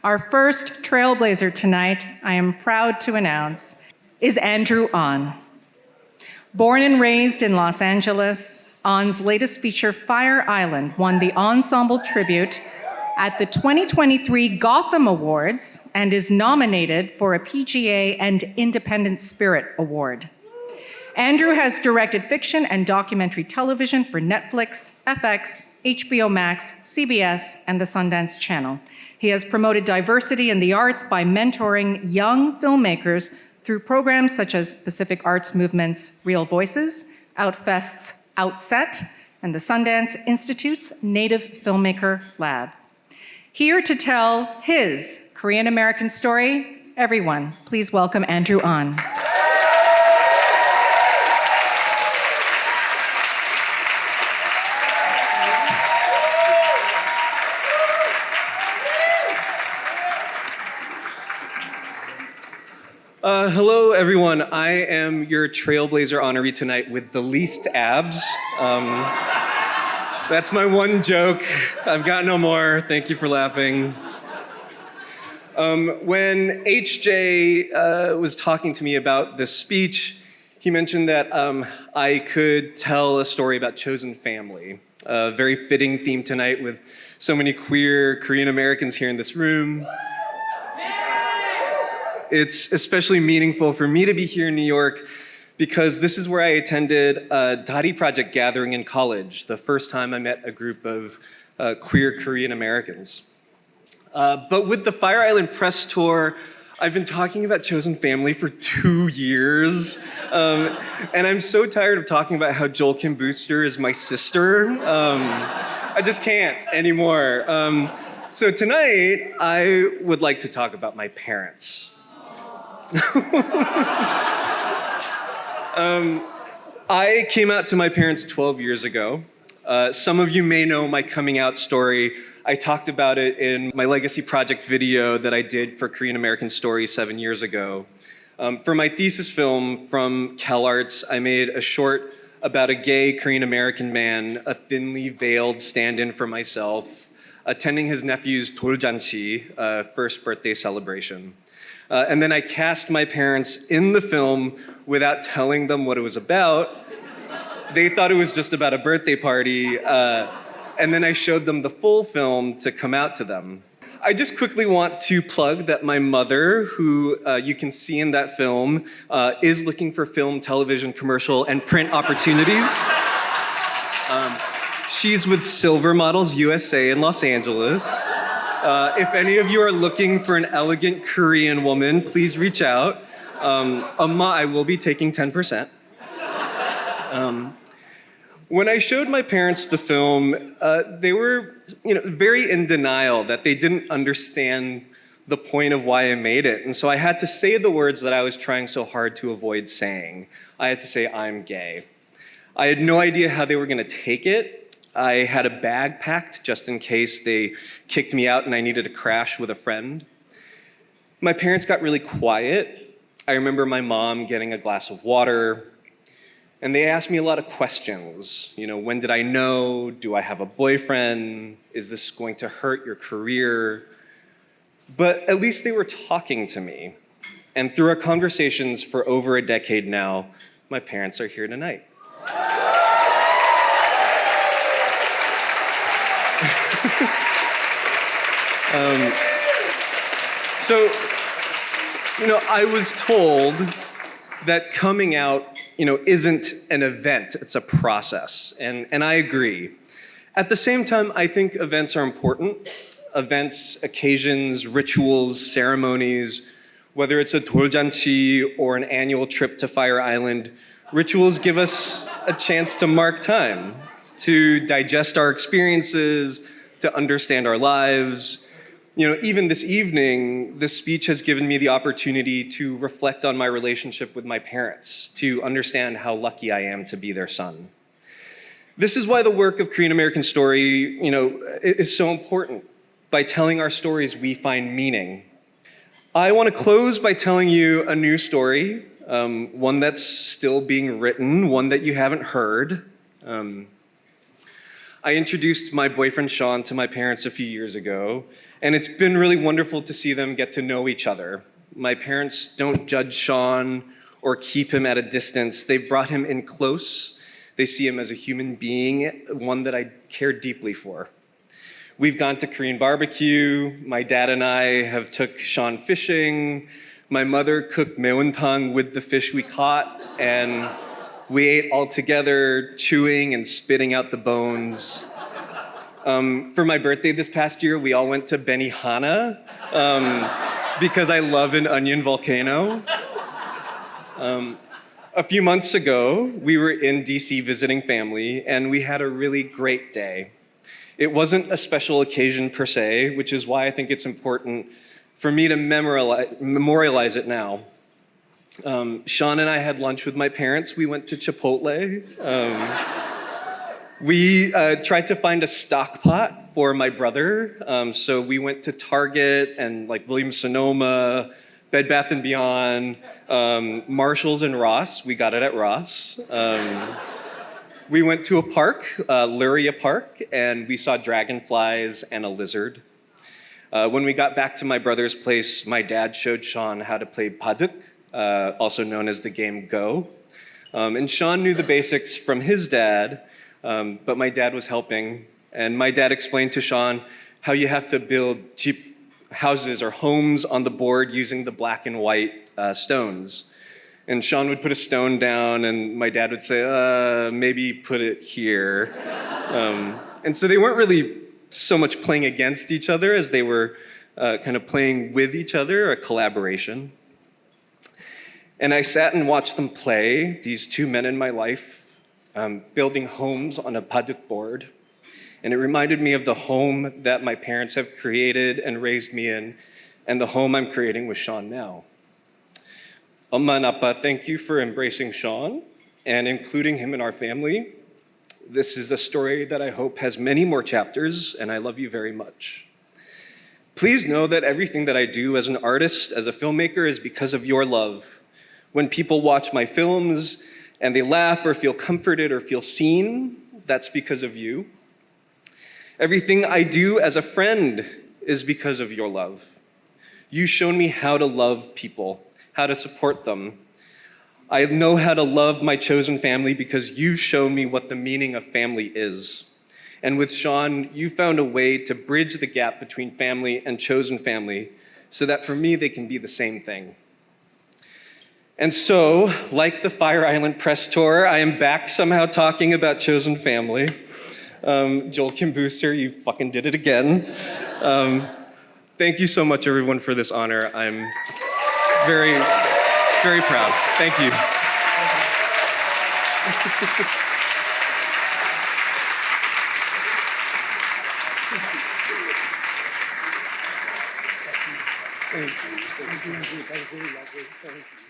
Our first trailblazer tonight, I am proud to announce, is Andrew Ahn. Born and raised in Los Angeles, Ahn's latest feature, Fire Island, won the Ensemble Tribute at the 2023 Gotham Awards and is nominated for a PGA and Independent Spirit Award. Andrew has directed fiction and documentary television for Netflix, FX, HBO Max, CBS, and the Sundance Channel. He has promoted diversity in the arts by mentoring young filmmakers through programs such as Pacific Arts Movement's Real Voices, Outfest's Outset, and the Sundance Institute's Native Filmmaker Lab. Here to tell his Korean American story, everyone, please welcome Andrew Ahn. Hello, everyone. I am your Trailblazer honoree tonight with the least abs. That's my one joke. I've got no more. Thank you for laughing. When HJ was talking to me about this speech, he mentioned that I could tell a story about chosen family. A very fitting theme tonight with so many queer Korean Americans here in this room. It's especially meaningful for me to be here in New York because this is where I attended a Dari Project gathering in college, the first time I met a group of queer Korean Americans. But with the Fire Island press tour, I've been talking about chosen family for 2 years. And I'm so tired of talking about how Joel Kim Booster is my sister. I just can't anymore. So tonight, I would like to talk about my parents. I came out to my parents 12 years ago. Some of you may know my coming out story. I talked about it in my Legacy Project video that I did for Korean American Stories 7 years ago. For my thesis film from CalArts, I made a short about a gay Korean American man, a thinly veiled stand-in for myself, attending his nephew's 돌잔치, first birthday celebration. And then I cast my parents in the film without telling them what it was about. They thought it was just about a birthday party, and then I showed them the full film to come out to them. I just quickly want to plug that my mother, who you can see in that film, is looking for film, television, commercial, and print opportunities. She's with Silver Models USA in Los Angeles. If any of you are looking for an elegant Korean woman, please reach out. Amma, I will be taking 10%. When I showed my parents the film, they were very in denial that they didn't understand the point of why I made it. And so I had to say the words that I was trying so hard to avoid saying. I had to say, I'm gay. I had no idea how they were going to take it. I had a bag packed just in case they kicked me out and I needed to crash with a friend. My parents got really quiet. I remember my mom getting a glass of water, and they asked me a lot of questions. When did I know? Do I have a boyfriend? Is this going to hurt your career? But at least they were talking to me. And through our conversations for over a decade now, my parents are here tonight. So, I was told that coming out, isn't an event, it's a process, and I agree. At the same time, I think events are important. Events, occasions, rituals, ceremonies, whether it's a 돌잔치 or an annual trip to Fire Island, rituals give us a chance to mark time, to digest our experiences, to understand our lives. Even this evening, this speech has given me the opportunity to reflect on my relationship with my parents, to understand how lucky I am to be their son. This is why the work of Korean American Story, is so important. By telling our stories, we find meaning. I want to close by telling you a new story, one that's still being written, one that you haven't heard. I introduced my boyfriend Sean to my parents a few years ago, And it's been really wonderful to see them get to know each other. My parents don't judge Sean or keep him at a distance. They've brought him in close. They see him as a human being, one that I care deeply for. We've gone to Korean barbecue. My dad and I have took Sean fishing. My mother cooked meontang with the fish we caught, and we ate all together, chewing and spitting out the bones. For my birthday this past year, we all went to Benihana because I love an onion volcano. A few months ago, we were in DC visiting family, and we had a really great day. It wasn't a special occasion per se, which is why I think it's important for me to memorialize it now. Sean and I had lunch with my parents. We went to Chipotle. We tried to find a stock pot for my brother. So we went to Target and like Williams-Sonoma, Bed Bath & Beyond, Marshalls and Ross. We got it at Ross. We went to a park, Luria Park, and we saw dragonflies and a lizard. When we got back to my brother's place, my dad showed Sean how to play Baduk, also known as the game Go. And Sean knew the basics from his dad, but my dad was helping. And my dad explained to Sean how you have to build cheap houses or homes on the board using the black and white stones. And Sean would put a stone down, and my dad would say, maybe put it here. And so they weren't really so much playing against each other as they were kind of playing with each other, a collaboration. And I sat and watched them play, these two men in my life, building homes on a Baduk board. And it reminded me of the home that my parents have created and raised me in, and the home I'm creating with Sean now. Amma and Appa, thank you for embracing Sean and including him in our family. This is a story that I hope has many more chapters, and I love you very much. Please know that everything that I do as an artist, as a filmmaker, is because of your love. When people watch my films and they laugh or feel comforted or feel seen, that's because of you. Everything I do as a friend is because of your love. You've shown me how to love people, how to support them. I know how to love my chosen family because you've shown me what the meaning of family is. And with Sean, you found a way to bridge the gap between family and chosen family so that for me, they can be the same thing. And so, like the Fire Island press tour, I am back somehow talking about chosen family. Joel Kim Booster, you fucking did it again. Thank you so much, everyone, for this honor. I'm very, very proud. Thank you. Thank you.